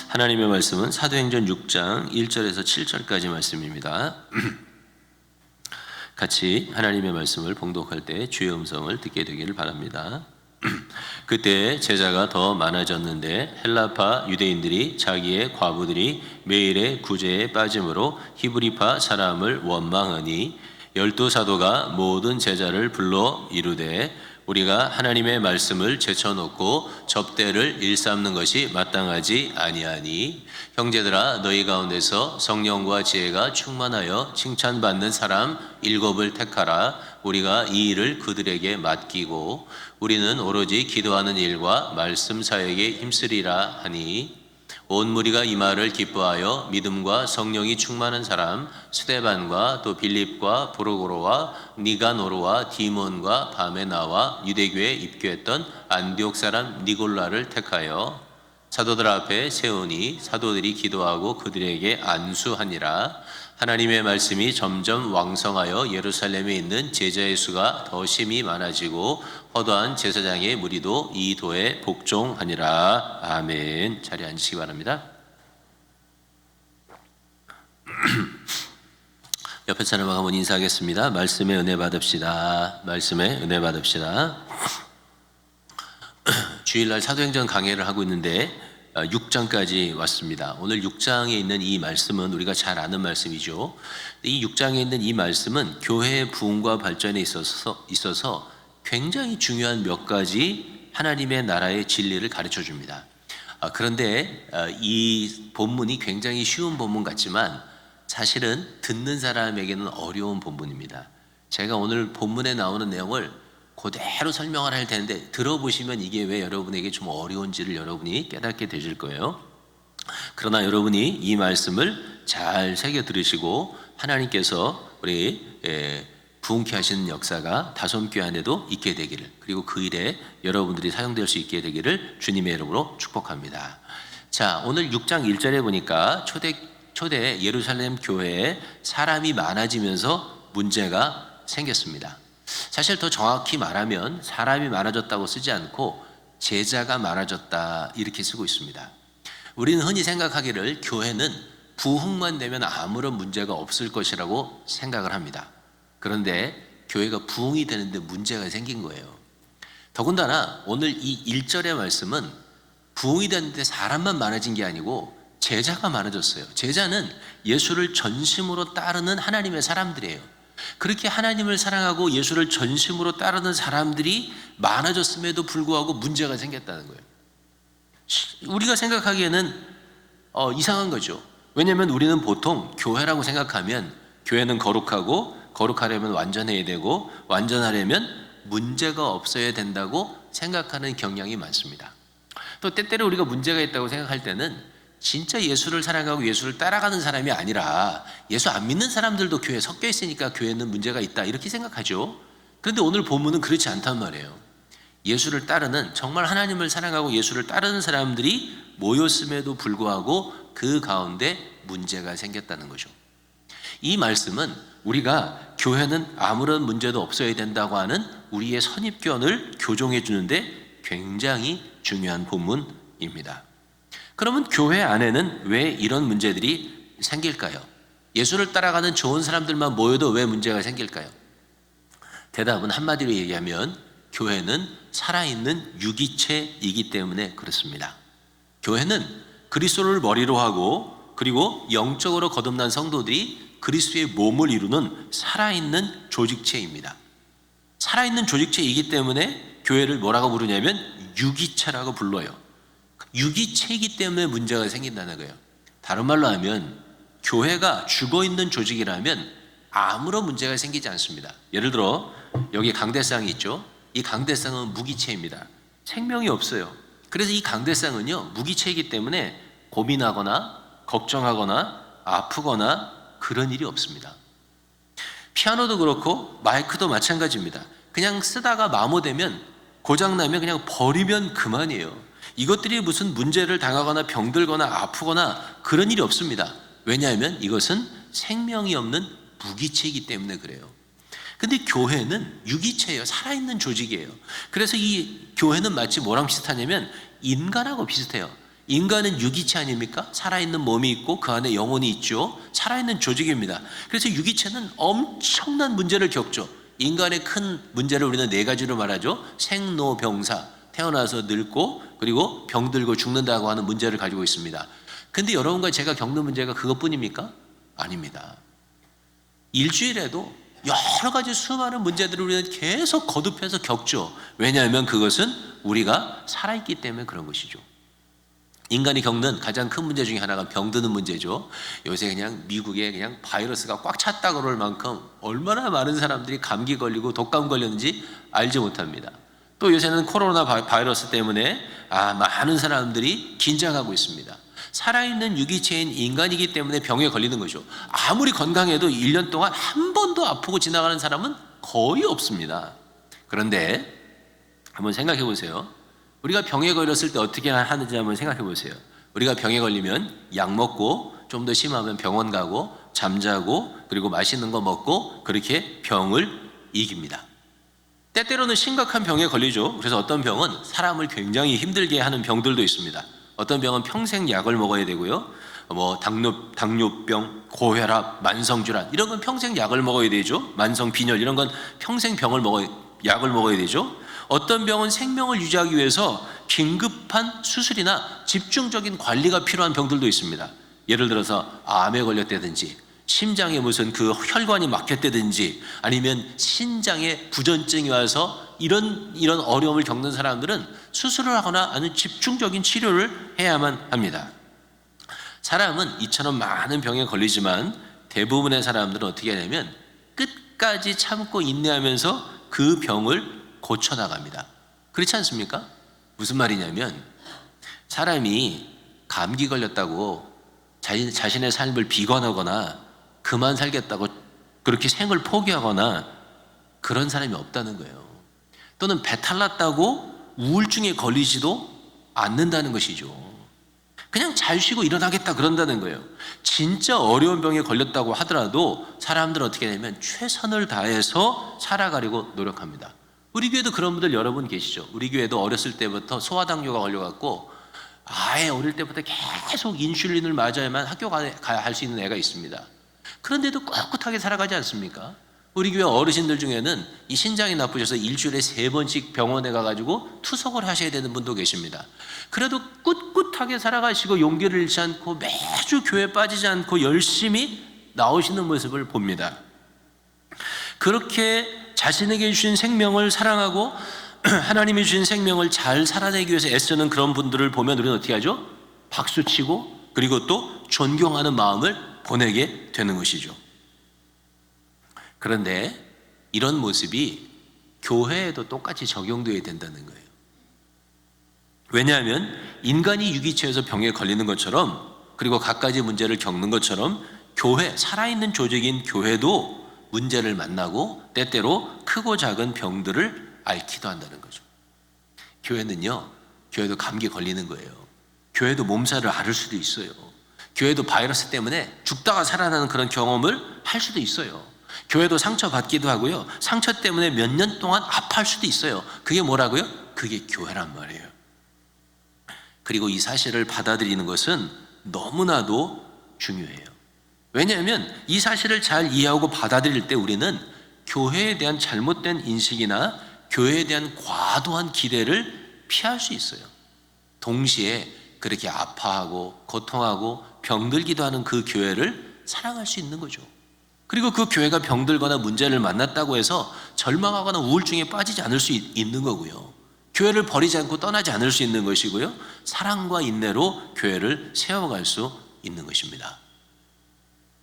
하나님의 말씀은 사도행전 6장 1절에서 7절까지 말씀입니다. 같이 하나님의 말씀을 봉독할 때 주의 음성을 듣게 되기를 바랍니다. 그때 제자가 더 많아졌는데 헬라파 유대인들이 자기의 과부들이 매일의 구제에 빠짐으로 히브리파 사람을 원망하니 12사도가 모든 제자를 불러 이르되 우리가 하나님의 말씀을 제쳐놓고 접대를 일삼는 것이 마땅하지 아니하니 형제들아 너희 가운데서 성령과 지혜가 충만하여 칭찬받는 사람 7을 택하라. 우리가 이 일을 그들에게 맡기고 우리는 오로지 기도하는 일과 말씀 사역에 힘쓰리라 하니 온 무리가 이 말을 기뻐하여 믿음과 성령이 충만한 사람 스데반과 또 빌립과 브로고로와 니가노르와 디몬과 바메나와 유대교에 입교했던 안디옥 사람 니골라를 택하여 사도들 앞에 세우니 사도들이 기도하고 그들에게 안수하니라. 하나님의 말씀이 점점 왕성하여 예루살렘에 있는 제자의 수가 더 심히 많아지고 허다한 제사장의 무리도 이 도에 복종하니라. 아멘. 자리에 앉으시기 바랍니다. 옆에 사람과 한번 인사하겠습니다. 말씀의 은혜 받읍시다. 말씀의 은혜 받읍시다. 주일날 사도행전 강해를 하고 있는데 6장까지 왔습니다. 오늘 6장에 있는 이 말씀은 우리가 잘 아는 말씀이죠. 이 6장에 있는 이 말씀은 교회의 부흥과 발전에 있어서 굉장히 중요한 몇 가지 하나님의 나라의 진리를 가르쳐 줍니다. 그런데 이 본문이 굉장히 쉬운 본문 같지만 사실은 듣는 사람에게는 어려운 본문입니다. 제가 오늘 본문에 나오는 내용을 그대로 설명을 할 텐데 들어보시면 이게 왜 여러분에게 좀 어려운지를 여러분이 깨닫게 되실 거예요. 그러나 여러분이 이 말씀을 잘 새겨 들으시고 하나님께서 우리 부흥케 하시는 역사가 다솜교회 안에도 있게 되기를, 그리고 그 일에 여러분들이 사용될 수 있게 되기를 주님의 이름으로 축복합니다. 자, 오늘 6장 1절에 보니까 초대 예루살렘 교회에 사람이 많아지면서 문제가 생겼습니다. 사실 더 정확히 말하면 사람이 많아졌다고 쓰지 않고 제자가 많아졌다 이렇게 쓰고 있습니다. 우리는 흔히 생각하기를 교회는 부흥만 되면 아무런 문제가 없을 것이라고 생각을 합니다. 그런데 교회가 부흥이 되는데 문제가 생긴 거예요. 더군다나 오늘 이 1절의 말씀은 부흥이 되는데 사람만 많아진 게 아니고 제자가 많아졌어요. 제자는 예수를 전심으로 따르는 하나님의 사람들이에요. 그렇게 하나님을 사랑하고 예수를 전심으로 따르는 사람들이 많아졌음에도 불구하고 문제가 생겼다는 거예요. 우리가 생각하기에는 이상한 거죠. 왜냐하면 우리는 보통 교회라고 생각하면 교회는 거룩하고 거룩하려면 완전해야 되고 완전하려면 문제가 없어야 된다고 생각하는 경향이 많습니다. 또 때때로 우리가 문제가 있다고 생각할 때는 진짜 예수를 사랑하고 예수를 따라가는 사람이 아니라 예수 안 믿는 사람들도 교회에 섞여 있으니까 교회는 문제가 있다 이렇게 생각하죠. 그런데 오늘 본문은 그렇지 않단 말이에요. 예수를 따르는, 정말 하나님을 사랑하고 예수를 따르는 사람들이 모였음에도 불구하고 그 가운데 문제가 생겼다는 거죠. 이 말씀은 우리가 교회는 아무런 문제도 없어야 된다고 하는 우리의 선입견을 교정해 주는데 굉장히 중요한 본문입니다. 그러면 교회 안에는 왜 이런 문제들이 생길까요? 예수를 따라가는 좋은 사람들만 모여도 왜 문제가 생길까요? 대답은 한마디로 얘기하면 교회는 살아있는 유기체이기 때문에 그렇습니다. 교회는 그리스도를 머리로 하고 그리고 영적으로 거듭난 성도들이 그리스도의 몸을 이루는 살아있는 조직체입니다. 살아있는 조직체이기 때문에 교회를 뭐라고 부르냐면 유기체라고 불러요. 유기체이기 때문에 문제가 생긴다는 거예요. 다른 말로 하면 교회가 죽어있는 조직이라면 아무런 문제가 생기지 않습니다. 예를 들어 여기 강대상이 있죠. 이 강대상은 무기체입니다. 생명이 없어요. 그래서 이 강대상은요 무기체이기 때문에 고민하거나 걱정하거나 아프거나 그런 일이 없습니다. 피아노도 그렇고 마이크도 마찬가지입니다. 그냥 쓰다가 마모되면, 고장나면 그냥 버리면 그만이에요. 이것들이 무슨 문제를 당하거나 병들거나 아프거나 그런 일이 없습니다. 왜냐하면 이것은 생명이 없는 무기체이기 때문에 그래요. 근데 교회는 유기체예요. 살아있는 조직이에요. 그래서 이 교회는 마치 뭐랑 비슷하냐면 인간하고 비슷해요. 인간은 유기체 아닙니까? 살아있는 몸이 있고 그 안에 영혼이 있죠. 살아있는 조직입니다. 그래서 유기체는 엄청난 문제를 겪죠. 인간의 큰 문제를 우리는 네 가지로 말하죠. 생로병사, 태어나서 늙고 그리고 병들고 죽는다고 하는 문제를 가지고 있습니다. 근데 여러분과 제가 겪는 문제가 그것뿐입니까? 아닙니다. 일주일에도 여러 가지 수많은 문제들을 우리는 계속 거듭해서 겪죠. 왜냐하면 그것은 우리가 살아있기 때문에 그런 것이죠. 인간이 겪는 가장 큰 문제 중에 하나가 병드는 문제죠. 요새 그냥 미국에 그냥 바이러스가 꽉 찼다 그럴 만큼 얼마나 많은 사람들이 감기 걸리고 독감 걸렸는지 알지 못합니다. 또 요새는 코로나 바이러스 때문에 많은 사람들이 긴장하고 있습니다. 살아있는 유기체인 인간이기 때문에 병에 걸리는 거죠. 아무리 건강해도 1년 동안 한 번도 아프고 지나가는 사람은 거의 없습니다. 그런데 한번 생각해 보세요. 우리가 병에 걸렸을 때 어떻게 하는지 한번 생각해 보세요. 우리가 병에 걸리면 약 먹고 좀 더 심하면 병원 가고 잠자고 그리고 맛있는 거 먹고 그렇게 병을 이깁니다. 때때로는 심각한 병에 걸리죠. 그래서 어떤 병은 사람을 굉장히 힘들게 하는 병들도 있습니다. 어떤 병은 평생 약을 먹어야 되고요. 당뇨병, 고혈압, 만성질환 이런 건 평생 약을 먹어야 되죠. 만성빈혈 이런 건 평생 약을 먹어야 되죠. 어떤 병은 생명을 유지하기 위해서 긴급한 수술이나 집중적인 관리가 필요한 병들도 있습니다. 예를 들어서 암에 걸렸다든지 심장에 무슨 그 혈관이 막혔다든지 아니면 신장에 부전증이 와서 이런 어려움을 겪는 사람들은 수술을 하거나 아니면 집중적인 치료를 해야만 합니다. 사람은 이처럼 많은 병에 걸리지만 대부분의 사람들은 어떻게 하냐면 끝까지 참고 인내하면서 그 병을 고쳐나갑니다. 그렇지 않습니까? 무슨 말이냐면 사람이 감기 걸렸다고 자신의 삶을 비관하거나 그만 살겠다고 그렇게 생을 포기하거나 그런 사람이 없다는 거예요. 또는 배탈 났다고 우울증에 걸리지도 않는다는 것이죠. 그냥 잘 쉬고 일어나겠다 그런다는 거예요. 진짜 어려운 병에 걸렸다고 하더라도 사람들은 어떻게 하냐면 최선을 다해서 살아가려고 노력합니다. 우리 교회도 그런 분들 여러분 계시죠. 우리 교회도 어렸을 때부터 소아당뇨가 걸려갖고 아예 어릴 때부터 계속 인슐린을 맞아야만 학교 가야 할 수 있는 애가 있습니다. 그런데도 꿋꿋하게 살아가지 않습니까? 우리 교회 어르신들 중에는 이 신장이 나쁘셔서 일주일에 3번씩 병원에 가가지고 투석을 하셔야 되는 분도 계십니다. 그래도 꿋꿋하게 살아가시고 용기를 잃지 않고 매주 교회 빠지지 않고 열심히 나오시는 모습을 봅니다. 그렇게 자신에게 주신 생명을 사랑하고 하나님이 주신 생명을 잘 살아내기 위해서 애쓰는 그런 분들을 보면 우리는 어떻게 하죠? 박수치고 그리고 또 존경하는 마음을 보내게 되는 것이죠. 그런데 이런 모습이 교회에도 똑같이 적용되어야 된다는 거예요. 왜냐하면 인간이 유기체에서 병에 걸리는 것처럼 그리고 갖가지 문제를 겪는 것처럼 교회, 살아있는 조직인 교회도 문제를 만나고 때때로 크고 작은 병들을 앓기도 한다는 거죠. 교회도 감기 걸리는 거예요. 교회도 몸살을 앓을 수도 있어요. 교회도 바이러스 때문에 죽다가 살아나는 그런 경험을 할 수도 있어요. 교회도 상처받기도 하고요. 상처 때문에 몇 년 동안 아파할 수도 있어요. 그게 뭐라고요? 그게 교회란 말이에요. 그리고 이 사실을 받아들이는 것은 너무나도 중요해요. 왜냐하면 이 사실을 잘 이해하고 받아들일 때 우리는 교회에 대한 잘못된 인식이나 교회에 대한 과도한 기대를 피할 수 있어요. 동시에 그렇게 아파하고 고통하고 병들기도 하는 그 교회를 사랑할 수 있는 거죠. 그리고 그 교회가 병들거나 문제를 만났다고 해서 절망하거나 우울증에 빠지지 않을 수 있는 거고요. 교회를 버리지 않고 떠나지 않을 수 있는 것이고요. 사랑과 인내로 교회를 세워갈 수 있는 것입니다.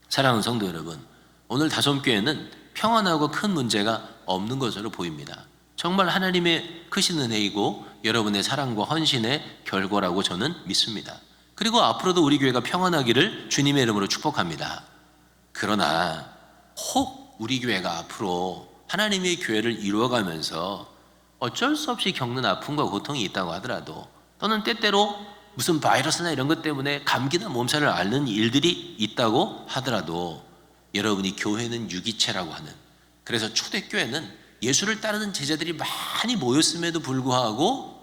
사랑하는 성도 여러분, 오늘 다솜교회는 평안하고 큰 문제가 없는 것으로 보입니다. 정말 하나님의 크신 은혜이고 여러분의 사랑과 헌신의 결과라고 저는 믿습니다. 그리고 앞으로도 우리 교회가 평안하기를 주님의 이름으로 축복합니다. 그러나 혹 우리 교회가 앞으로 하나님의 교회를 이루어가면서 어쩔 수 없이 겪는 아픔과 고통이 있다고 하더라도 또는 때때로 무슨 바이러스나 이런 것 때문에 감기나 몸살을 앓는 일들이 있다고 하더라도 여러분이 교회는 유기체라고 하는, 그래서 초대교회는 예수를 따르는 제자들이 많이 모였음에도 불구하고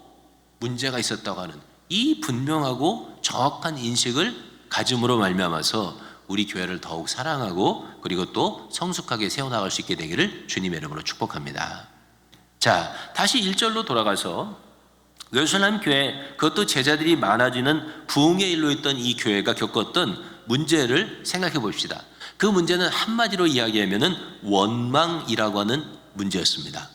문제가 있었다고 하는 이 분명하고 정확한 인식을 가짐으로 말미암아서 우리 교회를 더욱 사랑하고 그리고 또 성숙하게 세워나갈 수 있게 되기를 주님의 이름으로 축복합니다. 자, 다시 1절로 돌아가서 예루살렘 교회, 그것도 제자들이 많아지는 부흥의 일로 있던 이 교회가 겪었던 문제를 생각해 봅시다. 그 문제는 한마디로 이야기하면 원망이라고 하는 문제였습니다.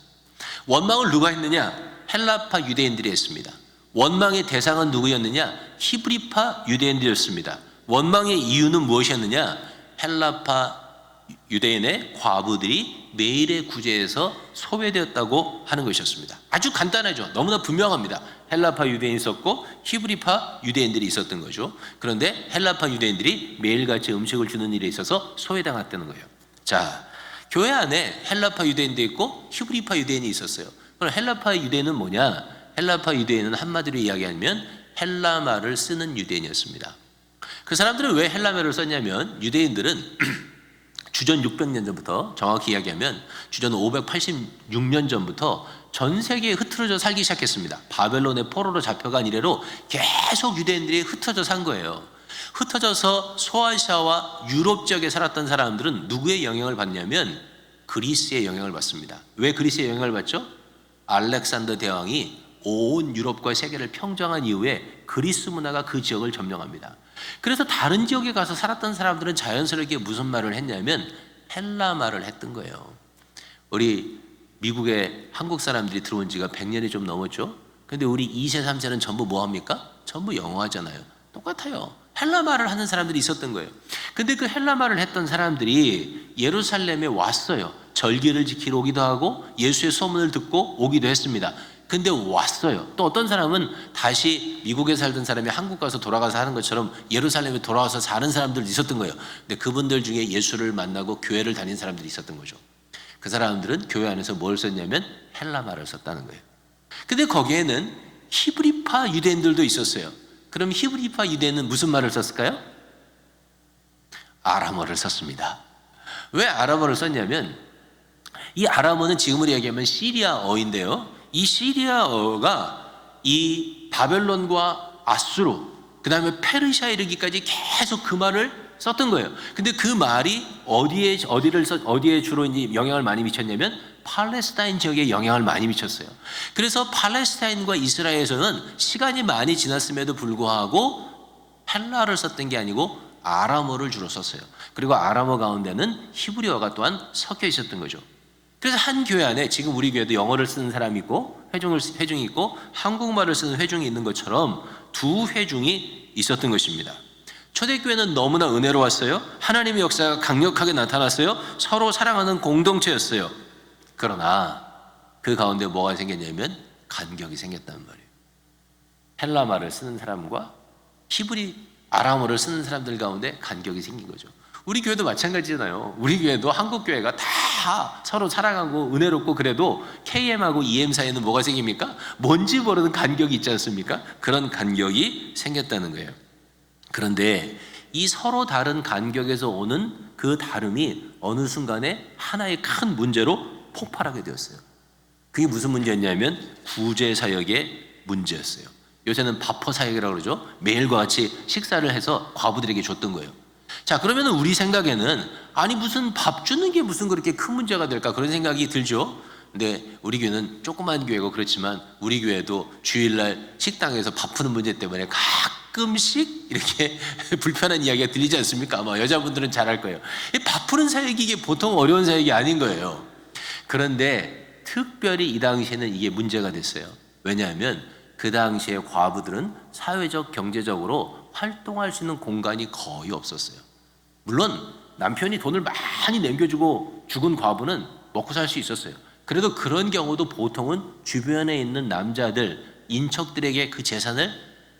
원망을 누가 했느냐? 헬라파 유대인들이 했습니다. 원망의 대상은 누구였느냐? 히브리파 유대인들이었습니다. 원망의 이유는 무엇이었느냐? 헬라파 유대인의 과부들이 매일의 구제에서 소외되었다고 하는 것이었습니다. 아주 간단하죠. 너무나 분명합니다. 헬라파 유대인이 있었고 히브리파 유대인들이 있었던 거죠. 그런데 헬라파 유대인들이 매일같이 음식을 주는 일에 있어서 소외당했다는 거예요. 자, 교회 안에 헬라파 유대인도 있고 히브리파 유대인이 있었어요. 그럼 헬라파 유대인은 뭐냐? 헬라파 유대인은 한마디로 이야기하면 헬라말을 쓰는 유대인이었습니다. 그 사람들은 왜 헬라말을 썼냐면 유대인들은 주전 600년 전부터, 정확히 이야기하면 주전 586년 전부터 전 세계에 흩어져 살기 시작했습니다. 바벨론의 포로로 잡혀간 이래로 계속 유대인들이 흩어져 산 거예요. 흩어져서 소아시아와 유럽 지역에 살았던 사람들은 누구의 영향을 받냐면 그리스의 영향을 받습니다. 왜 그리스의 영향을 받죠? 알렉산더 대왕이 온 유럽과 세계를 평정한 이후에 그리스 문화가 그 지역을 점령합니다. 그래서 다른 지역에 가서 살았던 사람들은 자연스럽게 무슨 말을 했냐면 헬라 말을 했던 거예요. 우리 미국에 한국 사람들이 들어온 지가 100년이 좀 넘었죠. 근데 우리 2세 3세는 전부 뭐 합니까? 전부 영어 하잖아요. 똑같아요. 헬라 말을 하는 사람들이 있었던 거예요. 근데 그 헬라 말을 했던 사람들이 예루살렘에 왔어요. 절기를 지키러 오기도 하고 예수의 소문을 듣고 오기도 했습니다. 근데 왔어요. 또 어떤 사람은 다시 미국에 살던 사람이 한국 가서 돌아가서 하는 것처럼 예루살렘에 돌아와서 사는 사람들도 있었던 거예요. 근데 그분들 중에 예수를 만나고 교회를 다닌 사람들이 있었던 거죠. 그 사람들은 교회 안에서 뭘 썼냐면 헬라 말을 썼다는 거예요. 근데 거기에는 히브리파 유대인들도 있었어요. 그럼 히브리파 유대인은 무슨 말을 썼을까요? 아람어를 썼습니다. 왜 아람어를 썼냐면 이 아람어는 지금으로 얘기하면 시리아어인데요. 이 시리아어가 이 바벨론과 아수르, 그 다음에 페르시아에 이르기까지 계속 그 말을 썼던 거예요. 근데 그 말이 어디에 주로 이제 영향을 많이 미쳤냐면 팔레스타인 지역에 영향을 많이 미쳤어요. 그래서 팔레스타인과 이스라엘에서는 시간이 많이 지났음에도 불구하고 헬라어를 썼던 게 아니고 아람어를 주로 썼어요. 그리고 아람어 가운데는 히브리어가 또한 섞여 있었던 거죠. 그래서 한 교회 안에 지금 우리 교회도 영어를 쓰는 사람이 있고 회중이 있고 한국말을 쓰는 회중이 있는 것처럼 두 회중이 있었던 것입니다. 초대교회는 너무나 은혜로웠어요. 하나님의 역사가 강력하게 나타났어요. 서로 사랑하는 공동체였어요. 그러나 그 가운데 뭐가 생겼냐면 간격이 생겼단 말이에요. 헬라말을 쓰는 사람과 아람어를 쓰는 사람들 가운데 간격이 생긴 거죠. 우리 교회도 마찬가지잖아요. 우리 교회도 한국 교회가 다 서로 사랑하고 은혜롭고 그래도 KM하고 EM 사이에는 뭐가 생깁니까? 뭔지 모르는 간격이 있지 않습니까? 그런 간격이 생겼다는 거예요. 그런데 이 서로 다른 간격에서 오는 그 다름이 어느 순간에 하나의 큰 문제로 폭발하게 되었어요. 그게 무슨 문제였냐면 구제 사역의 문제였어요. 요새는 밥퍼 사역이라고 그러죠. 매일과 같이 식사를 해서 과부들에게 줬던 거예요. 자, 그러면 우리 생각에는 아니 무슨 밥 주는 게 무슨 그렇게 큰 문제가 될까 그런 생각이 들죠. 근데 우리 교회는 조그만 교회고 그렇지만 우리 교회도 주일날 식당에서 밥 푸는 문제 때문에 가끔씩 이렇게 불편한 이야기가 들리지 않습니까? 아마 여자분들은 잘 알 거예요. 밥 푸는 사역이 이게 보통 어려운 사역이 아닌 거예요. 그런데 특별히 이 당시에는 이게 문제가 됐어요. 왜냐하면 그 당시에 과부들은 사회적 경제적으로 활동할 수 있는 공간이 거의 없었어요. 물론 남편이 돈을 많이 남겨주고 죽은 과부는 먹고 살 수 있었어요. 그래도 그런 경우도 보통은 주변에 있는 남자들, 인척들에게 그 재산을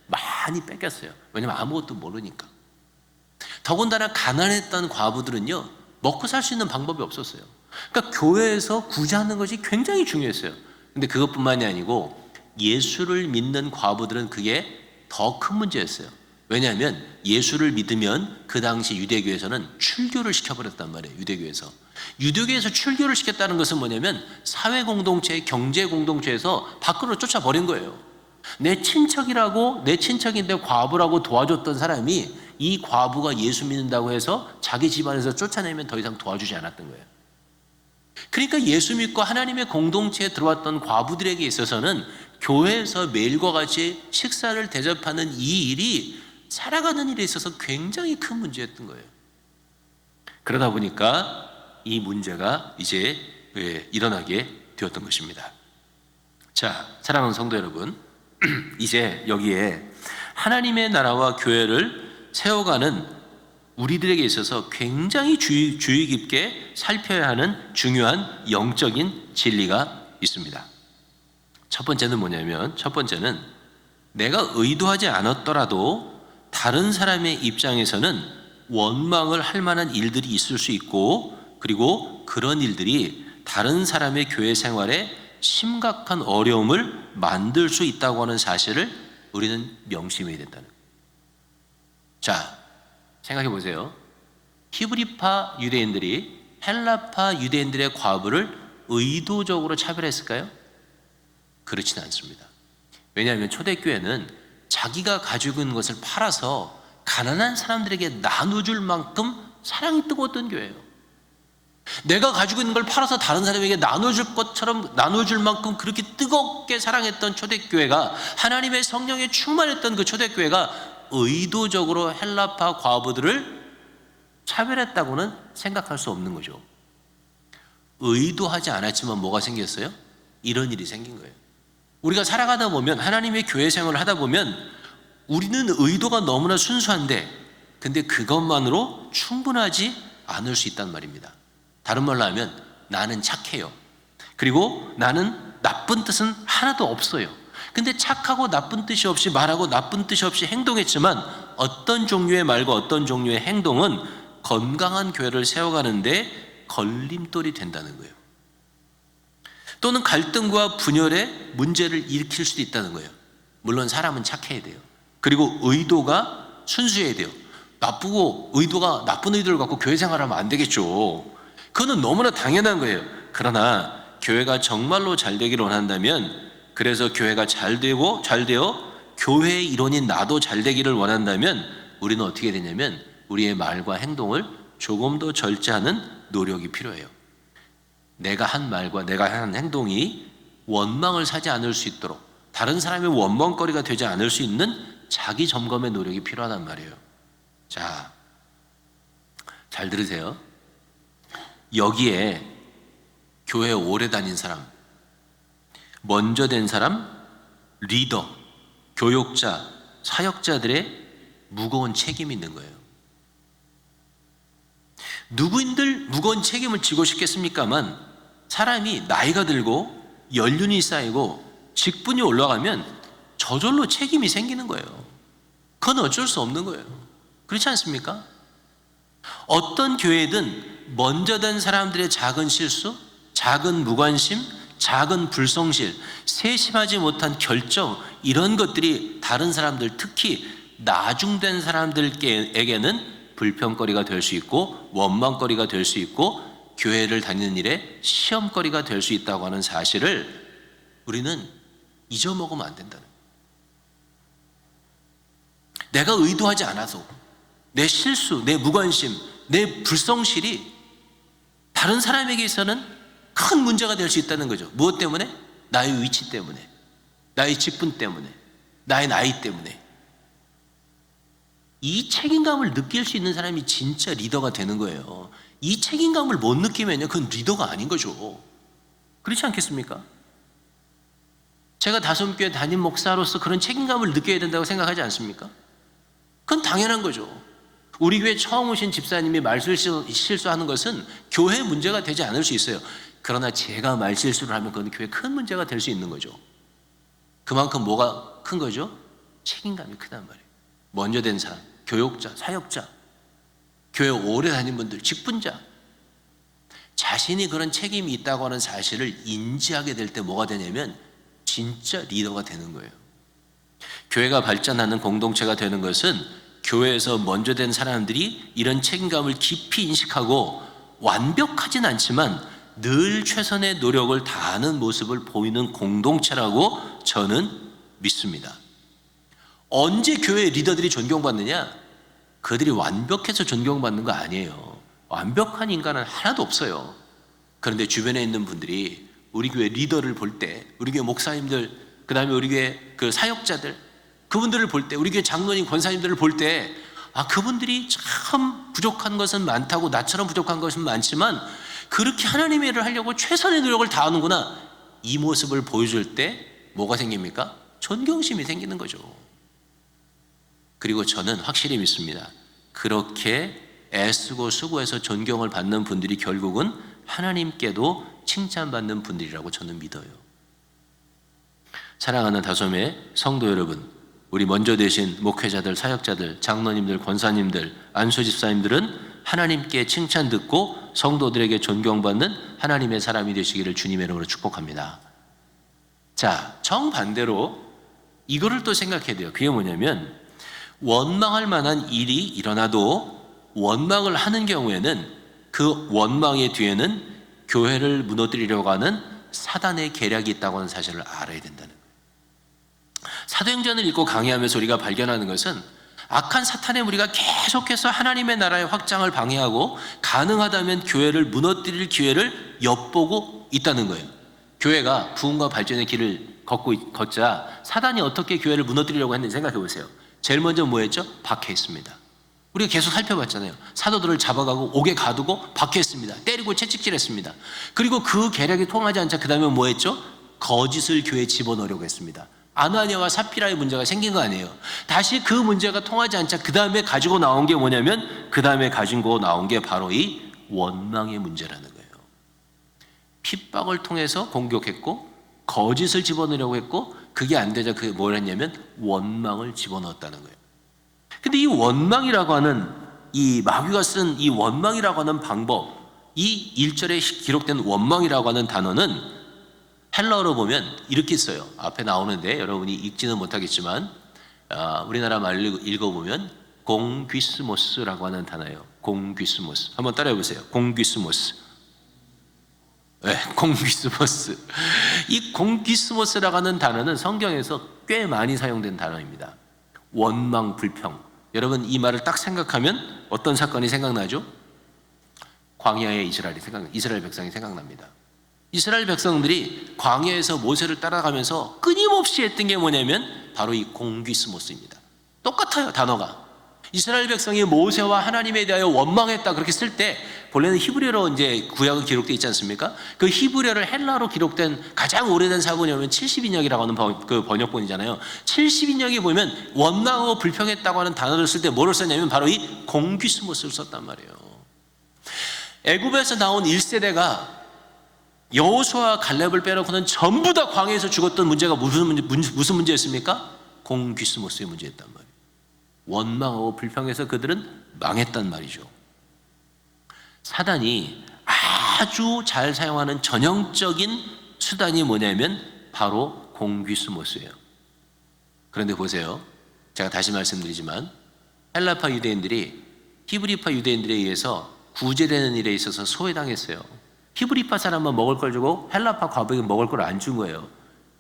많이 뺏겼어요. 왜냐면 아무것도 모르니까. 더군다나 가난했던 과부들은요, 먹고 살 수 있는 방법이 없었어요. 그러니까 교회에서 구제하는 것이 굉장히 중요했어요. 근데 그것뿐만이 아니고 예수를 믿는 과부들은 그게 더 큰 문제였어요. 왜냐하면 예수를 믿으면 그 당시 유대교에서는 출교를 시켜버렸단 말이에요. 유대교에서 출교를 시켰다는 것은 뭐냐면 사회공동체, 경제공동체에서 밖으로 쫓아버린 거예요. 내 친척이라고, 내 친척인데 과부라고 도와줬던 사람이 이 과부가 예수 믿는다고 해서 자기 집안에서 쫓아내면 더 이상 도와주지 않았던 거예요. 그러니까 예수 믿고 하나님의 공동체에 들어왔던 과부들에게 있어서는 교회에서 매일과 같이 식사를 대접하는 이 일이 살아가는 일에 있어서 굉장히 큰 문제였던 거예요. 그러다 보니까 이 문제가 이제 일어나게 되었던 것입니다. 자, 사랑하는 성도 여러분, 이제 여기에 하나님의 나라와 교회를 세워가는 우리들에게 있어서 굉장히 주의 깊게 살펴야 하는 중요한 영적인 진리가 있습니다. 첫 번째는 뭐냐면, 첫 번째는 내가 의도하지 않았더라도 다른 사람의 입장에서는 원망을 할 만한 일들이 있을 수 있고, 그리고 그런 일들이 다른 사람의 교회 생활에 심각한 어려움을 만들 수 있다고 하는 사실을 우리는 명심해야 된다는 거예요. 자, 생각해 보세요. 히브리파 유대인들이 헬라파 유대인들의 과부를 의도적으로 차별했을까요? 그렇지는 않습니다. 왜냐하면 초대교회는 자기가 가지고 있는 것을 팔아서 가난한 사람들에게 나눠줄 만큼 사랑이 뜨거웠던 교회예요. 내가 가지고 있는 걸 팔아서 다른 사람에게 나눠줄 것처럼 나눠줄 만큼 그렇게 뜨겁게 사랑했던 초대교회가, 하나님의 성령에 충만했던 그 초대교회가 의도적으로 헬라파 과부들을 차별했다고는 생각할 수 없는 거죠. 의도하지 않았지만 뭐가 생겼어요? 이런 일이 생긴 거예요. 우리가 살아가다 보면, 하나님의 교회 생활을 하다 보면 우리는 의도가 너무나 순수한데, 근데 그것만으로 충분하지 않을 수 있단 말입니다. 다른 말로 하면 나는 착해요. 그리고 나는 나쁜 뜻은 하나도 없어요. 근데 착하고 나쁜 뜻이 없이 말하고 나쁜 뜻이 없이 행동했지만 어떤 종류의 말과 어떤 종류의 행동은 건강한 교회를 세워가는데 걸림돌이 된다는 거예요. 또는 갈등과 분열의 문제를 일으킬 수도 있다는 거예요. 물론 사람은 착해야 돼요. 그리고 의도가 순수해야 돼요. 의도가 나쁜 의도를 갖고 교회 생활하면 안 되겠죠. 그거는 너무나 당연한 거예요. 그러나 교회가 정말로 잘 되기를 원한다면, 그래서 교회가 잘 되어 교회의 일원인 나도 잘 되기를 원한다면 우리는 어떻게 되냐면 우리의 말과 행동을 조금 더 절제하는 노력이 필요해요. 내가 한 말과 내가 한 행동이 원망을 사지 않을 수 있도록, 다른 사람의 원망거리가 되지 않을 수 있는 자기 점검의 노력이 필요하단 말이에요. 자, 잘 들으세요. 여기에 교회에 오래 다닌 사람, 먼저 된 사람, 리더, 교육자, 사역자들의 무거운 책임이 있는 거예요. 누구인들 무거운 책임을 지고 싶겠습니까만, 사람이 나이가 들고 연륜이 쌓이고 직분이 올라가면 저절로 책임이 생기는 거예요. 그건 어쩔 수 없는 거예요. 그렇지 않습니까? 어떤 교회든 먼저 된 사람들의 작은 실수, 작은 무관심, 작은 불성실, 세심하지 못한 결정, 이런 것들이 다른 사람들, 특히 나중된 사람들에게는 불평거리가 될 수 있고 원망거리가 될 수 있고 교회를 다니는 일에 시험거리가 될 수 있다고 하는 사실을 우리는 잊어먹으면 안 된다는 거예요. 내가 의도하지 않아서 내 실수, 내 무관심, 내 불성실이 다른 사람에게 있어서는 큰 문제가 될 수 있다는 거죠. 무엇 때문에? 나의 위치 때문에, 나의 직분 때문에, 나의 나이 때문에. 이 책임감을 느낄 수 있는 사람이 진짜 리더가 되는 거예요. 이 책임감을 못 느끼면요, 그건 리더가 아닌 거죠. 그렇지 않겠습니까? 제가 다솜교회 담임 목사로서 그런 책임감을 느껴야 된다고 생각하지 않습니까? 그건 당연한 거죠. 우리 교회 처음 오신 집사님이 말실수하는 것은 교회 문제가 되지 않을 수 있어요. 그러나 제가 말실수를 하면 그건 교회에 큰 문제가 될 수 있는 거죠. 그만큼 뭐가 큰 거죠? 책임감이 크단 말이에요. 먼저 된 사람, 교육자, 사역자, 교회 오래 다닌 분들, 직분자, 자신이 그런 책임이 있다고 하는 사실을 인지하게 될 때 뭐가 되냐면 진짜 리더가 되는 거예요. 교회가 발전하는 공동체가 되는 것은 교회에서 먼저 된 사람들이 이런 책임감을 깊이 인식하고 완벽하진 않지만 늘 최선의 노력을 다하는 모습을 보이는 공동체라고 저는 믿습니다. 언제 교회 리더들이 존경받느냐? 그들이 완벽해서 존경받는 거 아니에요. 완벽한 인간은 하나도 없어요. 그런데 주변에 있는 분들이 우리 교회 리더를 볼 때, 우리 교회 목사님들, 그 다음에 우리 교회 그 사역자들, 그분들을 볼 때, 우리 교회 장로님, 권사님들을 볼 때, 그분들이 참 부족한 것은 많다고, 나처럼 부족한 것은 많지만 그렇게 하나님의 일을 하려고 최선의 노력을 다하는구나, 이 모습을 보여줄 때 뭐가 생깁니까? 존경심이 생기는 거죠. 그리고 저는 확실히 믿습니다. 그렇게 애쓰고 수고해서 존경을 받는 분들이 결국은 하나님께도 칭찬받는 분들이라고 저는 믿어요. 사랑하는 다솜의 성도 여러분, 우리 먼저 되신 목회자들, 사역자들, 장로님들, 권사님들, 안수 집사님들은 하나님께 칭찬 듣고 성도들에게 존경받는 하나님의 사람이 되시기를 주님의 이름으로 축복합니다. 자, 정반대로 이거를 또 생각해야 돼요. 그게 뭐냐면, 원망할 만한 일이 일어나도 원망을 하는 경우에는 그 원망의 뒤에는 교회를 무너뜨리려고 하는 사단의 계략이 있다고 하는 사실을 알아야 된다는 거예요. 사도행전을 읽고 강의하면서 우리가 발견하는 것은 악한 사탄의 무리가 계속해서 하나님의 나라의 확장을 방해하고 가능하다면 교회를 무너뜨릴 기회를 엿보고 있다는 거예요. 교회가 부흥과 발전의 길을 걷자 사단이 어떻게 교회를 무너뜨리려고 했는지 생각해 보세요. 제일 먼저 뭐 했죠? 박해했습니다. 우리가 계속 살펴봤잖아요. 사도들을 잡아가고 옥에 가두고 박해했습니다. 때리고 채찍질했습니다. 그리고 그 계략이 통하지 않자 그 다음에 뭐 했죠? 거짓을 교회에 집어넣으려고 했습니다. 아나니아와 사피라의 문제가 생긴 거 아니에요. 다시 그 문제가 통하지 않자 그 다음에 가지고 나온 게 뭐냐면, 그 다음에 가지고 나온 게 바로 이 원망의 문제라는 거예요. 핍박을 통해서 공격했고 거짓을 집어넣으려고 했고, 그게 안 되자 그게 뭘 했냐면 원망을 집어넣었다는 거예요. 근데 이 원망이라고 하는, 이 마귀가 쓴 이 원망이라고 하는 방법, 이 1절에 기록된 원망이라고 하는 단어는 헬라어로 보면 이렇게 써요. 앞에 나오는데 여러분이 읽지는 못하겠지만 우리나라 말로 읽어보면 공귀스모스라고 하는 단어예요. 공귀스모스. 한번 따라해 보세요. 공귀스모스. 네, 공귀스모스. 이 공귀스모스라고 하는 단어는 성경에서 꽤 많이 사용된 단어입니다. 원망, 불평. 여러분 이 말을 딱 생각하면 어떤 사건이 생각나죠? 광야의 이스라엘 백성이 생각납니다. 이스라엘 백성들이 광야에서 모세를 따라가면서 끊임없이 했던 게 뭐냐면 바로 이 공귀스모스입니다. 똑같아요, 단어가. 이스라엘 백성이 모세와 하나님에 대하여 원망했다 그렇게 쓸 때 본래는 히브리어로 이제 구약은 기록되어 있지 않습니까? 그 히브리어를 헬라어로 기록된 가장 오래된 사본이 보면 70인역이라고 하는 그 번역본이잖아요. 70인역이 보면 원망하고 불평했다고 하는 단어를 쓸 때 뭐를 썼냐면 바로 이 공귀스모스를 썼단 말이에요. 애굽에서 나온 1세대가 여호수아와 갈렙을 빼놓고는 전부 다 광야에서 죽었던 문제가 무슨 문제였습니까? 공귀스모스의 문제였단 말이에요. 원망하고 불평해서 그들은 망했단 말이죠. 사단이 아주 잘 사용하는 전형적인 수단이 뭐냐면 바로 공귀스모스예요. 그런데 보세요. 제가 다시 말씀드리지만 헬라파 유대인들이 히브리파 유대인들에 의해서 구제되는 일에 있어서 소외당했어요. 히브리파 사람만 먹을 걸 주고 헬라파 과부에게 먹을 걸 안 준 거예요.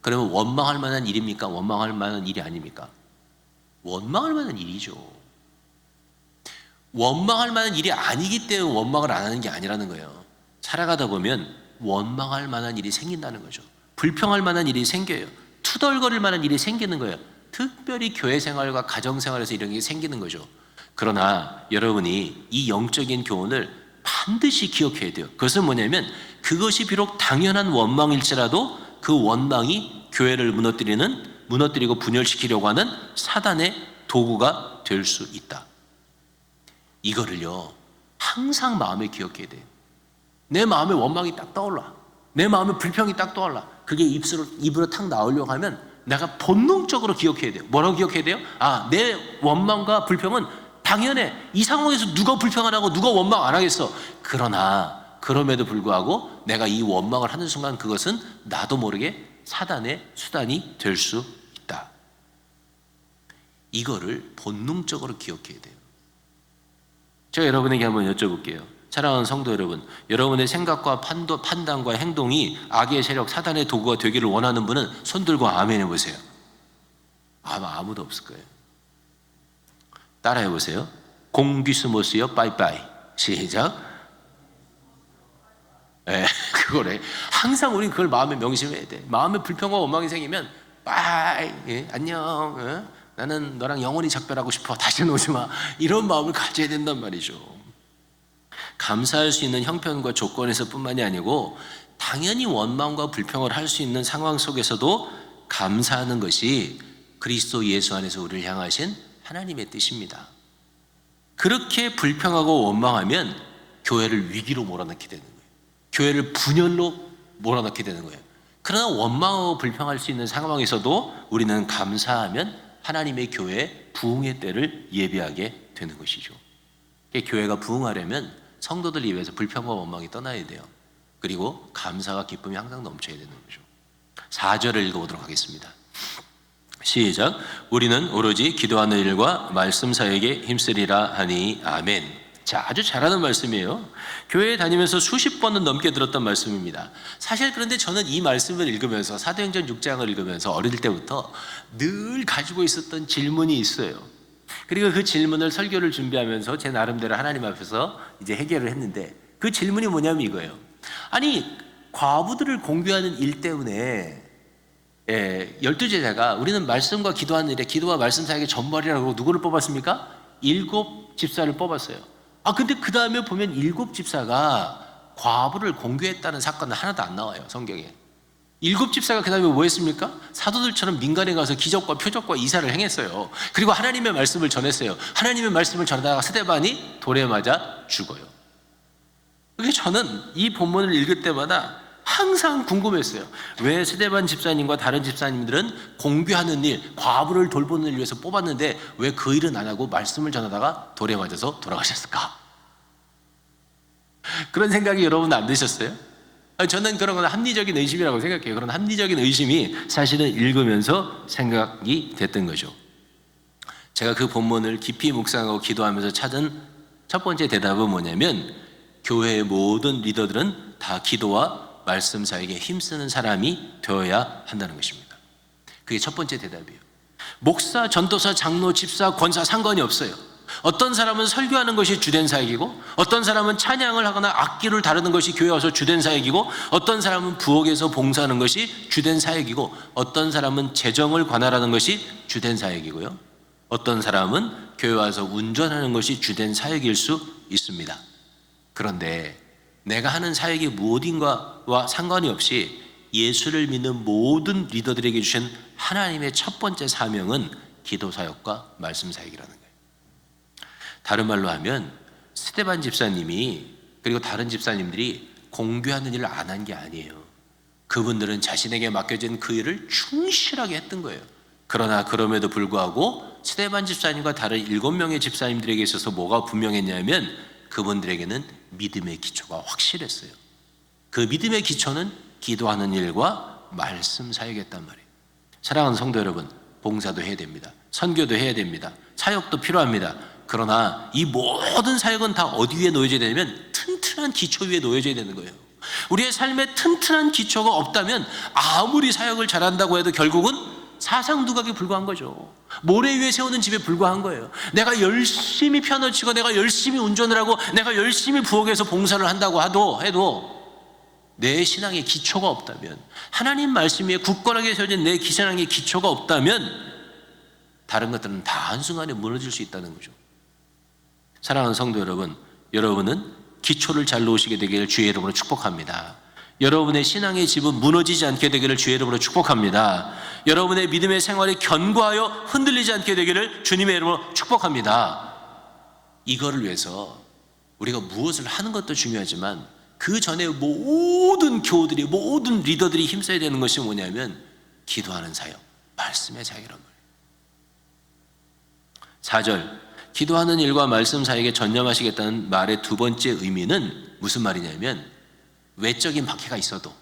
그러면 원망할 만한 일입니까? 원망할 만한 일이 아닙니까? 원망할 만한 일이죠. 원망할 만한 일이 아니기 때문에 원망을 안 하는 게 아니라는 거예요. 살아가다 보면 원망할 만한 일이 생긴다는 거죠. 불평할 만한 일이 생겨요. 투덜거릴 만한 일이 생기는 거예요. 특별히 교회 생활과 가정 생활에서 이런 게 생기는 거죠. 그러나 여러분이 이 영적인 교훈을 반드시 기억해야 돼요. 그것은 뭐냐면 그것이 비록 당연한 원망일지라도 그 원망이 교회를 무너뜨리고 분열시키려고 하는 사단의 도구가 될 수 있다. 이거를요 항상 마음에 기억해야 돼요. 내 마음에 원망이 딱 떠올라, 내 마음에 불평이 딱 떠올라. 그게 입으로 탁 나오려고 하면 내가 본능적으로 기억해야 돼요. 뭐라고 기억해야 돼요? 내 원망과 불평은 당연해. 이 상황에서 누가 불평 안 하고 누가 원망 안 하겠어. 그러나 그럼에도 불구하고 내가 이 원망을 하는 순간 그것은 나도 모르게 사단의 수단이 될 수 있다. 이거를 본능적으로 기억해야 돼요. 제가 여러분에게 한번 여쭤볼게요. 사랑하는 성도 여러분, 여러분의 생각과 판단과 행동이 악의 세력 사단의 도구가 되기를 원하는 분은 손 들고 아멘 해보세요. 아마 아무도 없을 거예요. 따라해 보세요. 공기스모스요 빠이빠이. 시작. 그거래. 항상 우리 그걸 마음에 명심해야 돼. 마음에 불평과 원망이 생기면 빠이, 안녕, 나는 너랑 영원히 작별하고 싶어, 다시는 오지 마, 이런 마음을 가져야 된단 말이죠. 감사할 수 있는 형편과 조건에서 뿐만이 아니고 당연히 원망과 불평을 할 수 있는 상황 속에서도 감사하는 것이 그리스도 예수 안에서 우리를 향하신 하나님의 뜻입니다. 그렇게 불평하고 원망하면 교회를 위기로 몰아넣게 되는 거예요. 교회를 분열로 몰아넣게 되는 거예요. 그러나 원망하고 불평할 수 있는 상황에서도 우리는 감사하면 하나님의 교회의 부흥의 때를 예비하게 되는 것이죠. 교회가 부흥하려면 성도들 입에서 불평과 원망이 떠나야 돼요. 그리고 감사와 기쁨이 항상 넘쳐야 되는 거죠. 4절을 읽어보도록 하겠습니다. 시작. 우리는 오로지 기도하는 일과 말씀 사역에 힘쓰리라 하니 아멘. 자, 아주 잘하는 말씀이에요. 교회에 다니면서 수십 번은 넘게 들었던 말씀입니다. 사실 그런데 저는 이 말씀을 읽으면서 사도행전 6장을 읽으면서 어릴 때부터 늘 가지고 있었던 질문이 있어요. 그리고 그 질문을 설교를 준비하면서 제 나름대로 하나님 앞에서 이제 해결을 했는데, 그 질문이 뭐냐면 이거예요. 아니, 과부들을 공교하는 일 때문에 12제자가 우리는 말씀과 기도하는 일에 기도와 말씀 사역의 전벌이라고 누구를 뽑았습니까? 7 집사를 뽑았어요. 근데 그 다음에 보면 7 집사가 과부를 공교했다는 사건은 하나도 안 나와요, 성경에. 7 집사가 그 다음에 뭐 했습니까? 사도들처럼 민간에 가서 기적과 표적과 이사를 행했어요. 그리고 하나님의 말씀을 전했어요. 하나님의 말씀을 전하다가 스데반이 돌에 맞아 죽어요. 그래서 저는 이 본문을 읽을 때마다 항상 궁금했어요. 왜 스데반 집사님과 다른 집사님들은 공교하는 일, 과부를 돌보는 일 위해서 뽑았는데 왜 그 일은 안 하고 말씀을 전하다가 돌에 맞아서 돌아가셨을까? 그런 생각이 여러분 안 드셨어요? 저는 그런 건 합리적인 의심이라고 생각해요. 그런 합리적인 의심이 사실은 읽으면서 생각이 됐던 거죠. 제가 그 본문을 깊이 묵상하고 기도하면서 찾은 첫 번째 대답은 뭐냐면, 교회의 모든 리더들은 다 기도와 말씀 사역에 힘쓰는 사람이 되어야 한다는 것입니다. 그게 첫 번째 대답이에요. 목사, 전도사, 장로, 집사, 권사 상관이 없어요. 어떤 사람은 설교하는 것이 주된 사역이고, 어떤 사람은 찬양을 하거나 악기를 다루는 것이 교회 와서 주된 사역이고, 어떤 사람은 부엌에서 봉사하는 것이 주된 사역이고, 어떤 사람은 재정을 관할하는 것이 주된 사역이고요, 어떤 사람은 교회 와서 운전하는 것이 주된 사역일 수 있습니다. 그런데 내가 하는 사역이 무엇인가와 상관이 없이 예수를 믿는 모든 리더들에게 주신 하나님의 첫 번째 사명은 기도 사역과 말씀 사역이라는 거예요. 다른 말로 하면 스데반 집사님이 그리고 다른 집사님들이 공교하는 일을 안 한 게 아니에요. 그분들은 자신에게 맡겨진 그 일을 충실하게 했던 거예요. 그러나 그럼에도 불구하고 스데반 집사님과 다른 7명의 집사님들에게 있어서 뭐가 분명했냐면, 그분들에게는 믿음의 기초가 확실했어요. 그 믿음의 기초는 기도하는 일과 말씀 사역이었단 말이에요. 사랑하는 성도 여러분, 봉사도 해야 됩니다. 선교도 해야 됩니다. 사역도 필요합니다. 그러나 이 모든 사역은 다 어디 위에 놓여져야 되냐면 튼튼한 기초 위에 놓여져야 되는 거예요. 우리의 삶에 튼튼한 기초가 없다면 아무리 사역을 잘한다고 해도 결국은 사상두각에 불과한 거죠. 모래 위에 세우는 집에 불과한 거예요. 내가 열심히 피아노 치고 내가 열심히 운전을 하고 내가 열심히 부엌에서 봉사를 한다고 해도 내 신앙의 기초가 없다면, 하나님 말씀 위에 굳건하게 세워진 내 신앙의 기초가 없다면 다른 것들은 다 한순간에 무너질 수 있다는 거죠. 사랑하는 성도 여러분, 여러분은 기초를 잘 놓으시게 되기를 주의 이름으로 축복합니다. 여러분의 신앙의 집은 무너지지 않게 되기를 주의 이름으로 축복합니다. 여러분의 믿음의 생활이 견고하여 흔들리지 않게 되기를 주님의 이름으로 축복합니다. 이거를 위해서 우리가 무엇을 하는 것도 중요하지만 그 전에 모든 교우들이, 모든 리더들이 힘써야 되는 것이 뭐냐면 기도하는 사역, 말씀의 사역이란 말이에요. 4절, 기도하는 일과 말씀 사역에 전념하시겠다는 말의 두 번째 의미는 무슨 말이냐면, 외적인 박해가 있어도,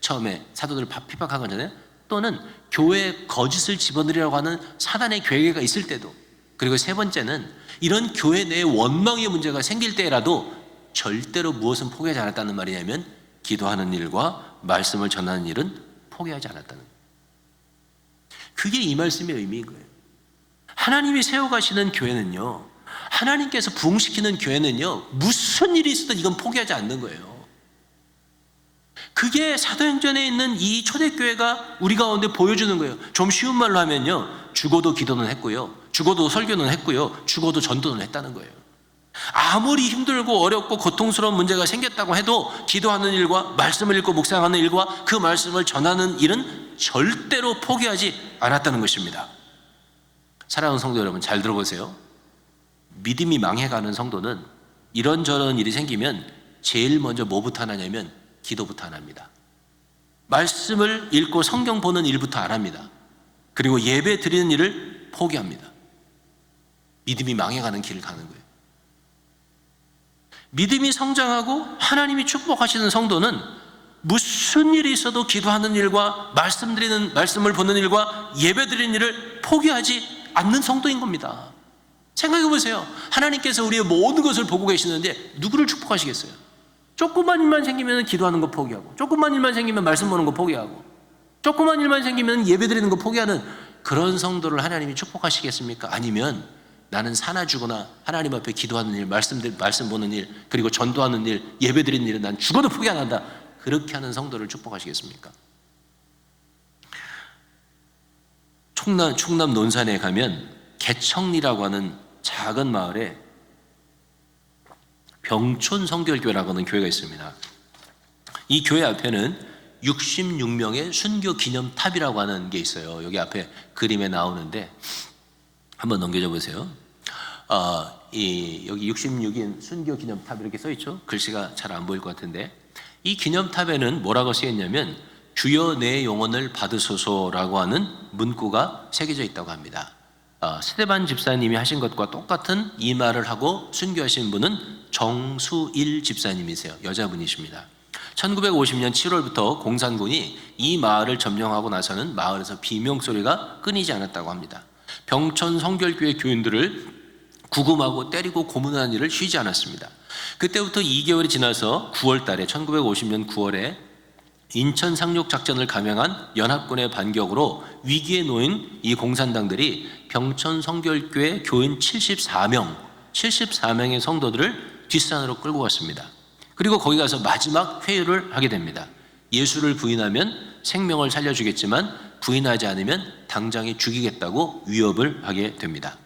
처음에 사도들 핍박한 거잖아요. 또는 교회에 거짓을 집어넣으려고 하는 사단의 계획가 있을 때도, 그리고 세 번째는 이런 교회 내에 원망의 문제가 생길 때라도 절대로 무엇은 포기하지 않았다는 말이냐면 기도하는 일과 말씀을 전하는 일은 포기하지 않았다는 거예요. 그게 이 말씀의 의미인 거예요. 하나님이 세워가시는 교회는요, 하나님께서 부흥시키는 교회는요, 무슨 일이 있어도 이건 포기하지 않는 거예요. 그게 사도행전에 있는 이 초대교회가 우리 가운데 보여주는 거예요. 좀 쉬운 말로 하면요, 죽어도 기도는 했고요, 죽어도 설교는 했고요, 죽어도 전도는 했다는 거예요. 아무리 힘들고 어렵고 고통스러운 문제가 생겼다고 해도 기도하는 일과 말씀을 읽고 묵상하는 일과 그 말씀을 전하는 일은 절대로 포기하지 않았다는 것입니다. 사랑하는 성도 여러분, 잘 들어보세요. 믿음이 망해가는 성도는 이런저런 일이 생기면 제일 먼저 뭐부터 하냐면 기도부터 안 합니다. 말씀을 읽고 성경 보는 일부터 안 합니다. 그리고 예배 드리는 일을 포기합니다. 믿음이 망해가는 길을 가는 거예요. 믿음이 성장하고 하나님이 축복하시는 성도는 무슨 일이 있어도 기도하는 일과 말씀을 보는 일과 예배 드리는 일을 포기하지 않는 성도인 겁니다. 생각해 보세요. 하나님께서 우리의 모든 것을 보고 계시는데 누구를 축복하시겠어요? 조그만 일만 생기면 기도하는 거 포기하고, 조그만 일만 생기면 말씀 보는 거 포기하고, 조그만 일만 생기면 예배 드리는 거 포기하는 그런 성도를 하나님이 축복하시겠습니까? 아니면 나는 사나 죽거나 하나님 앞에 기도하는 일, 말씀 보는 일, 그리고 전도하는 일, 예배 드리는 일은 난 죽어도 포기 안 한다, 그렇게 하는 성도를 축복하시겠습니까? 충남 논산에 가면 개청리라고 하는 작은 마을에 병촌 성결교회라고 하는 교회가 있습니다. 이 교회 앞에는 66명의 순교 기념탑이라고 하는 게 있어요. 여기 앞에 그림에 나오는데 한번 넘겨줘 보세요. 여기 66인 순교 기념탑 이렇게 써 있죠. 글씨가 잘 안 보일 것 같은데, 이 기념탑에는 뭐라고 쓰여 있냐면 주여 내 영혼을 받으소서라고 하는 문구가 새겨져 있다고 합니다. 스데반 집사님이 하신 것과 똑같은 이 말을 하고 순교하신 분은 정수일 집사님이세요. 여자분이십니다. 1950년 7월부터 공산군이 이 마을을 점령하고 나서는 마을에서 비명소리가 끊이지 않았다고 합니다. 병천 성결교회 교인들을 구금하고 때리고 고문하는 일을 쉬지 않았습니다. 그때부터 2개월이 지나서 9월 달에 1950년 9월에 인천 상륙 작전을 감행한 연합군의 반격으로 위기에 놓인 이 공산당들이 병천 성결교회 교인 74명의 성도들을 뒷산으로 끌고 갔습니다. 그리고 거기 가서 마지막 회유를 하게 됩니다. 예수를 부인하면 생명을 살려주겠지만 부인하지 않으면 당장에 죽이겠다고 위협을 하게 됩니다.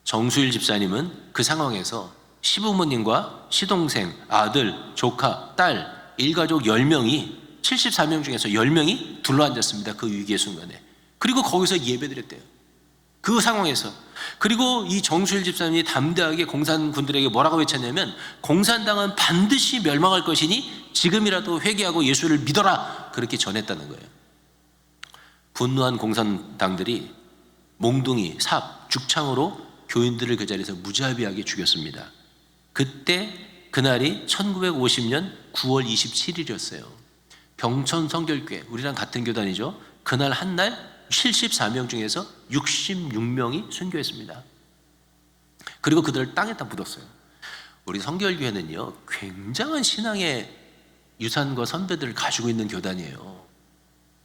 정수일 집사님은 그 상황에서 시부모님과 시동생, 아들, 조카, 딸, 일가족 10명이 74명 중에서 10명이 둘러앉았습니다. 그 위기의 순간에. 그리고 거기서 예배드렸대요. 그 상황에서. 그리고 이 정수일 집사님이 담대하게 공산군들에게 뭐라고 외쳤냐면 공산당은 반드시 멸망할 것이니 지금이라도 회개하고 예수를 믿어라, 그렇게 전했다는 거예요. 분노한 공산당들이 몽둥이, 삽, 죽창으로 교인들을 그 자리에서 무자비하게 죽였습니다. 그날이 1950년 9월 27일이었어요. 병천 성결교회, 우리랑 같은 교단이죠. 그날 한날 74명 중에서 66명이 순교했습니다. 그리고 그들을 땅에다 묻었어요. 우리 성결교회는요, 굉장한 신앙의 유산과 선배들을 가지고 있는 교단이에요.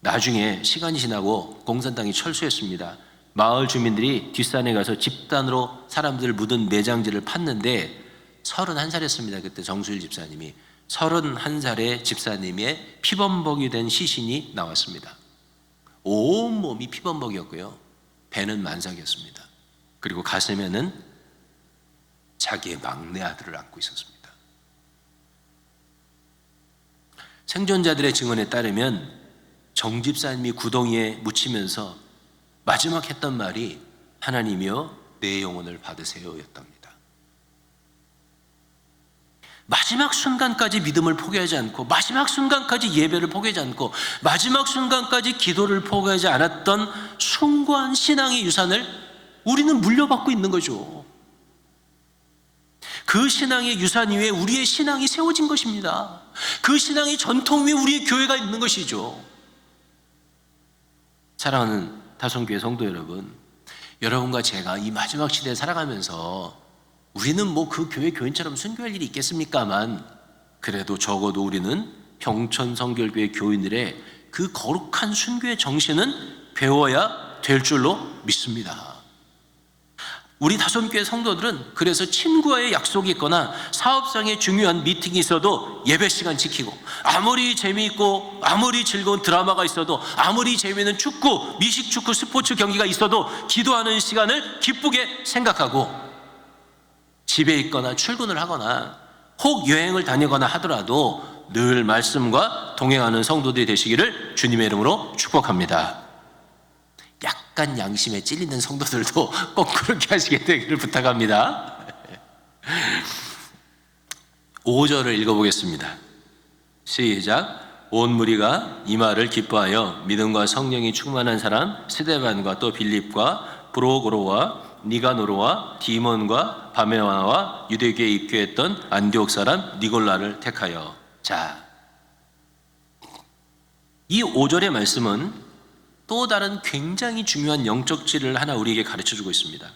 나중에 시간이 지나고 공산당이 철수했습니다. 마을 주민들이 뒷산에 가서 집단으로 사람들을 묻은 매장지를 팠는데 31살이었습니다. 그때 정수일 집사님이. 31살의 집사님의 피범벅이 된 시신이 나왔습니다. 온 몸이 피범벅이었고요, 배는 만삭이었습니다. 그리고 가슴에는 자기의 막내 아들을 안고 있었습니다. 생존자들의 증언에 따르면 정 집사님이 구덩이에 묻히면서 마지막 했던 말이 하나님이여 내 영혼을 받으세요 였답니다. 마지막 순간까지 믿음을 포기하지 않고, 마지막 순간까지 예배를 포기하지 않고, 마지막 순간까지 기도를 포기하지 않았던 숭고한 신앙의 유산을 우리는 물려받고 있는 거죠. 그 신앙의 유산 위에 우리의 신앙이 세워진 것입니다. 그 신앙의 전통 위에 우리의 교회가 있는 것이죠. 사랑하는 다성교회 성도 여러분, 여러분과 제가 이 마지막 시대에 살아가면서 우리는 뭐 그 교회 교인처럼 순교할 일이 있겠습니까만, 그래도 적어도 우리는 병천 성결교회 교인들의 그 거룩한 순교의 정신은 배워야 될 줄로 믿습니다. 우리 다솜교회 성도들은 그래서 친구와의 약속이 있거나 사업상의 중요한 미팅이 있어도 예배 시간 지키고, 아무리 재미있고 아무리 즐거운 드라마가 있어도, 아무리 재미있는 축구, 미식축구 스포츠 경기가 있어도 기도하는 시간을 기쁘게 생각하고, 집에 있거나 출근을 하거나 혹 여행을 다니거나 하더라도 늘 말씀과 동행하는 성도들이 되시기를 주님의 이름으로 축복합니다. 약간 양심에 찔리는 성도들도 꼭 그렇게 하시게 되기를 부탁합니다. 5절을 읽어보겠습니다. 시작. 온 무리가 이 말을 기뻐하여 믿음과 성령이 충만한 사람 스데반과 또 빌립과 브로고로와 니가노르와 디몬과 바메나와 유대교에 입교했던 안디옥 사람 니골라를 택하여. 자, 이 5절의 말씀은 또 다른 굉장히 중요한 영적 진리를 하나 우리에게 가르쳐주고 있습니다.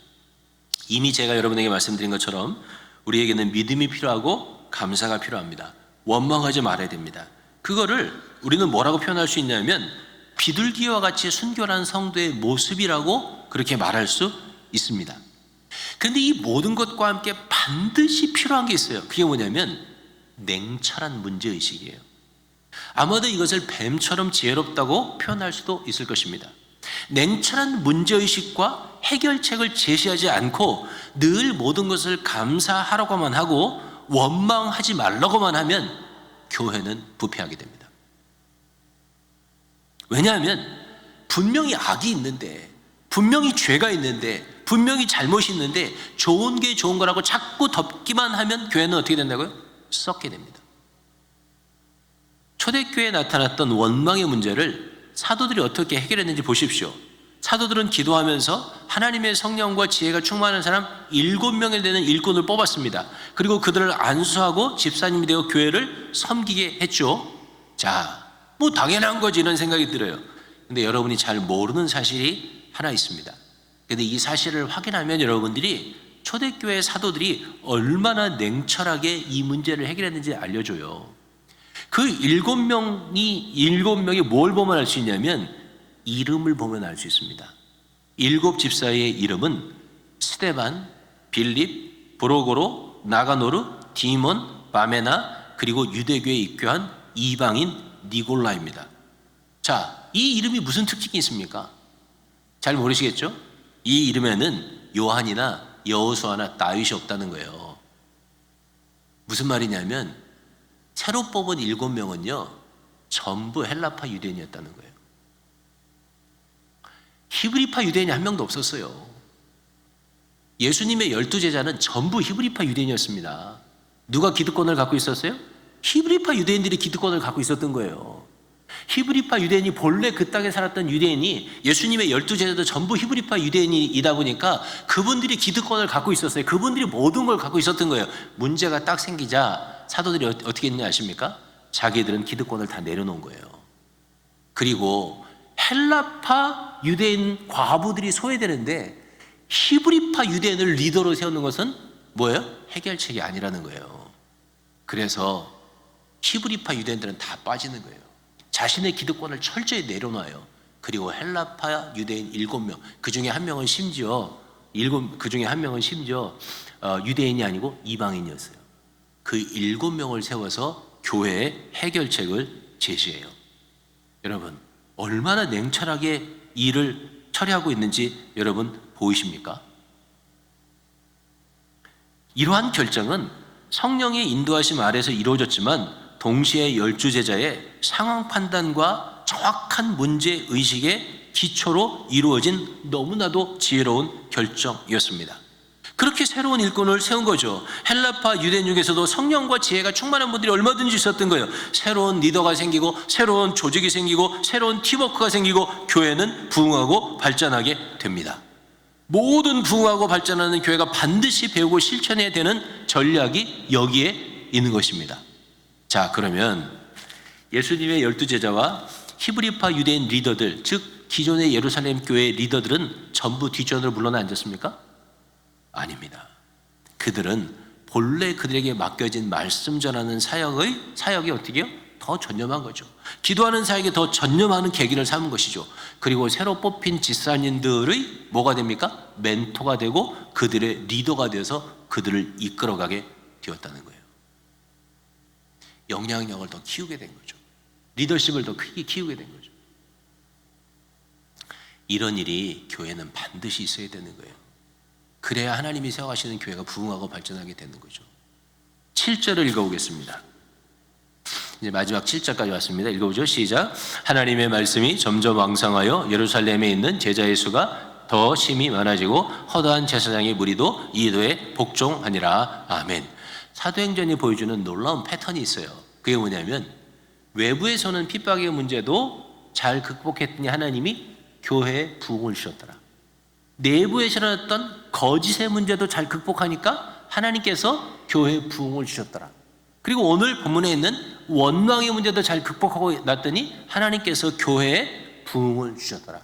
이미 제가 여러분에게 말씀드린 것처럼 우리에게는 믿음이 필요하고 감사가 필요합니다. 원망하지 말아야 됩니다. 그거를 우리는 뭐라고 표현할 수 있냐면 비둘기와 같이 순결한 성도의 모습이라고 그렇게 말할 수 있습니다. 그런데 이 모든 것과 함께 반드시 필요한 게 있어요. 그게 뭐냐면 냉철한 문제의식이에요. 아마도 이것을 뱀처럼 지혜롭다고 표현할 수도 있을 것입니다. 냉철한 문제의식과 해결책을 제시하지 않고 늘 모든 것을 감사하라고만 하고 원망하지 말라고만 하면 교회는 부패하게 됩니다. 왜냐하면 분명히 악이 있는데, 분명히 죄가 있는데, 분명히 잘못이 있는데 좋은 게 좋은 거라고 자꾸 덮기만 하면 교회는 어떻게 된다고요? 썩게 됩니다. 초대교회에 나타났던 원망의 문제를 사도들이 어떻게 해결했는지 보십시오. 사도들은 기도하면서 하나님의 성령과 지혜가 충만한 사람 7명에 되는 일꾼을 뽑았습니다. 그리고 그들을 안수하고 집사님이 되어 교회를 섬기게 했죠. 자, 뭐 당연한 거지 이런 생각이 들어요. 근데 여러분이 잘 모르는 사실이 하나 있습니다. 근데 이 사실을 확인하면 여러분들이 초대교회 사도들이 얼마나 냉철하게 이 문제를 해결했는지 알려줘요. 그 7명이 뭘 보면 알 수 있냐면 이름을 보면 알 수 있습니다. 7 집사의 이름은 스데반, 빌립, 브로고로, 나가노르, 디몬, 바메나, 그리고 유대교에 입교한 이방인 니골라입니다. 자, 이 이름이 무슨 특징이 있습니까? 잘 모르시겠죠? 이 이름에는 요한이나 여호수아나 다윗이 없다는 거예요. 무슨 말이냐면 새로 뽑은 7명은요 전부 헬라파 유대인이었다는 거예요. 히브리파 유대인이 한 명도 없었어요. 예수님의 12제자는 전부 히브리파 유대인이었습니다. 누가 기득권을 갖고 있었어요? 히브리파 유대인들이 기득권을 갖고 있었던 거예요. 히브리파 유대인이 본래 그 땅에 살았던 유대인이, 예수님의 12제자도 전부 히브리파 유대인이다 보니까 그분들이 기득권을 갖고 있었어요. 그분들이 모든 걸 갖고 있었던 거예요. 문제가 딱 생기자 사도들이 어떻게 했는지 아십니까? 자기들은 기득권을 다 내려놓은 거예요. 그리고 헬라파 유대인 과부들이 소외되는데 히브리파 유대인을 리더로 세우는 것은 뭐예요? 해결책이 아니라는 거예요. 그래서 히브리파 유대인들은 다 빠지는 거예요. 자신의 기득권을 철저히 내려놔요. 그리고 헬라파 유대인 7명, 그 중에 한 명은 심지어 유대인이 아니고 이방인이었어요. 그 7명을 세워서 교회의 해결책을 제시해요. 여러분, 얼마나 냉철하게 일을 처리하고 있는지 여러분 보이십니까? 이러한 결정은 성령의 인도하심 아래서 이루어졌지만 동시에 12제자의 상황 판단과 정확한 문제의식의 기초로 이루어진 너무나도 지혜로운 결정이었습니다. 그렇게 새로운 일꾼을 세운 거죠. 헬라파 유대인 중에서도 성령과 지혜가 충만한 분들이 얼마든지 있었던 거예요. 새로운 리더가 생기고 새로운 조직이 생기고 새로운 팀워크가 생기고 교회는 부흥하고 발전하게 됩니다. 모든 부흥하고 발전하는 교회가 반드시 배우고 실천해야 되는 전략이 여기에 있는 것입니다. 자, 그러면 예수님의 12제자와 히브리파 유대인 리더들, 즉 기존의 예루살렘 교회의 리더들은 전부 뒷전으로 물러나 앉았습니까? 아닙니다. 그들은 본래 그들에게 맡겨진 말씀 전하는 사역이 어떻게 해요? 더 전념한 거죠. 기도하는 사에게 더 전념하는 계기를 삼은 것이죠. 그리고 새로 뽑힌 집사님들의 뭐가 됩니까? 멘토가 되고 그들의 리더가 되어서 그들을 이끌어가게 되었다는 거예요. 영향력을 더 키우게 된 거죠. 리더십을 더 크게 키우게 된 거죠. 이런 일이 교회는 반드시 있어야 되는 거예요. 그래야 하나님이 세워가시는 교회가 부흥하고 발전하게 되는 거죠. 7절을 읽어보겠습니다. 이제 마지막 7절까지 왔습니다. 읽어보죠. 시작. 하나님의 말씀이 점점 왕성하여 예루살렘에 있는 제자의 수가 더 심히 많아지고 허다한 제사장의 무리도 이도에 복종하니라. 아멘. 사도행전이 보여주는 놀라운 패턴이 있어요. 그게 뭐냐면 외부에서는 핍박의 문제도 잘 극복했더니 하나님이 교회에 부흥을 주셨더라. 내부에 일어났던 거짓의 문제도 잘 극복하니까 하나님께서 교회에 부흥을 주셨더라. 그리고 오늘 본문에 있는 원망의 문제도 잘 극복하고 났더니 하나님께서 교회에 부흥을 주셨더라.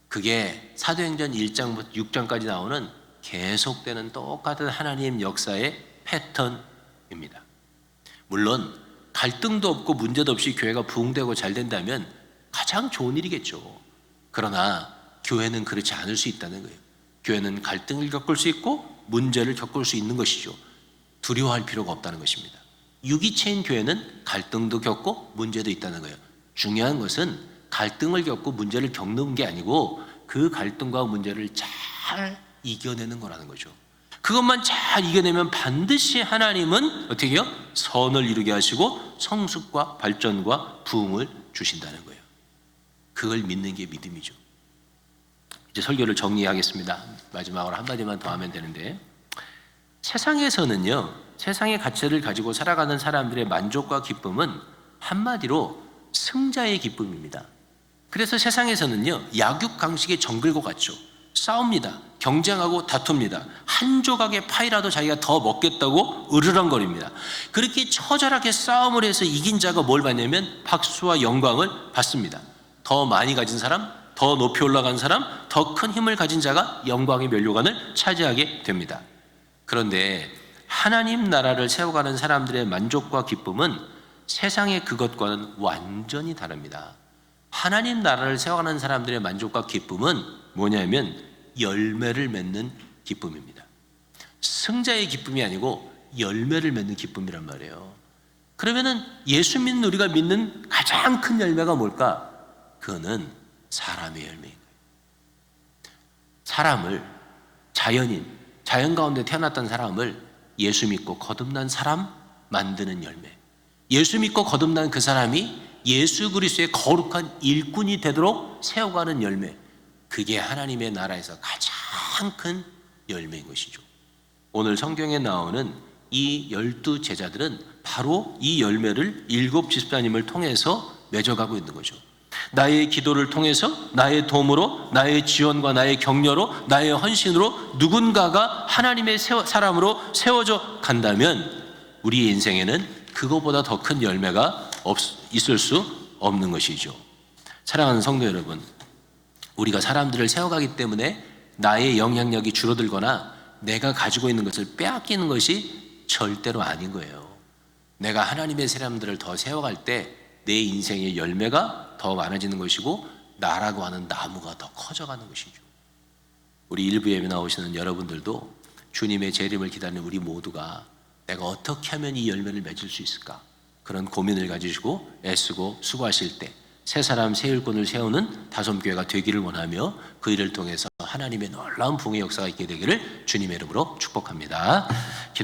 그게 사도행전 1장부터 6장까지 나오는 계속되는 똑같은 하나님 역사의 패턴입니다. 물론 갈등도 없고 문제도 없이 교회가 부흥되고 잘 된다면 가장 좋은 일이겠죠. 그러나 교회는 그렇지 않을 수 있다는 거예요. 교회는 갈등을 겪을 수 있고 문제를 겪을 수 있는 것이죠. 두려워할 필요가 없다는 것입니다. 유기체인 교회는 갈등도 겪고 문제도 있다는 거예요. 중요한 것은 갈등을 겪고 문제를 겪는 게 아니고 그 갈등과 문제를 잘 이겨내는 거라는 거죠. 그것만 잘 이겨내면 반드시 하나님은 어떻게 해요? 선을 이루게 하시고 성숙과 발전과 부흥을 주신다는 거예요. 그걸 믿는 게 믿음이죠. 이제 설교를 정리하겠습니다. 마지막으로 한마디만 더 하면 되는데, 세상에서는요, 세상의 가치를 가지고 살아가는 사람들의 만족과 기쁨은 한마디로 승자의 기쁨입니다. 그래서 세상에서는요, 약육강식의 정글과 같죠. 싸웁니다. 경쟁하고 다툽니다. 한 조각의 파이라도 자기가 더 먹겠다고 으르렁거립니다. 그렇게 처절하게 싸움을 해서 이긴 자가 뭘 받냐면 박수와 영광을 받습니다. 더 많이 가진 사람, 더 높이 올라간 사람, 더 큰 힘을 가진 자가 영광의 면류관을 차지하게 됩니다. 그런데 하나님 나라를 세워가는 사람들의 만족과 기쁨은 세상의 그것과는 완전히 다릅니다. 하나님 나라를 세워가는 사람들의 만족과 기쁨은 뭐냐면 열매를 맺는 기쁨입니다. 승자의 기쁨이 아니고 열매를 맺는 기쁨이란 말이에요. 그러면은 예수 믿는 우리가 믿는 가장 큰 열매가 뭘까? 그거는 사람의 열매인 거예요. 사람을, 자연 가운데 태어났던 사람을 예수 믿고 거듭난 사람 만드는 열매. 예수 믿고 거듭난 그 사람이 예수 그리스도의 거룩한 일꾼이 되도록 세워가는 열매. 그게 하나님의 나라에서 가장 큰 열매인 것이죠. 오늘 성경에 나오는 이 12 제자들은 바로 이 열매를 7 집사님을 통해서 맺어가고 있는 거죠. 나의 기도를 통해서, 나의 도움으로, 나의 지원과 나의 격려로, 나의 헌신으로 누군가가 하나님의 사람으로 세워져 간다면 우리의 인생에는 그거보다 더 큰 열매가 있을 수 없는 것이죠. 사랑하는 성도 여러분, 우리가 사람들을 세워가기 때문에 나의 영향력이 줄어들거나 내가 가지고 있는 것을 빼앗기는 것이 절대로 아닌 거예요. 내가 하나님의 사람들을 더 세워갈 때 내 인생의 열매가 더 많아지는 것이고 나라고 하는 나무가 더 커져가는 것이죠. 우리 일부 예배 나오시는 여러분들도 주님의 재림을 기다리는 우리 모두가 내가 어떻게 하면 이 열매를 맺을 수 있을까? 그런 고민을 가지시고 애쓰고 수고하실 때 새 사람 새 일꾼을 세우는 다솜교회가 되기를 원하며 그 일을 통해서 하나님의 놀라운 부흥의 역사가 있게 되기를 주님의 이름으로 축복합니다. 기도.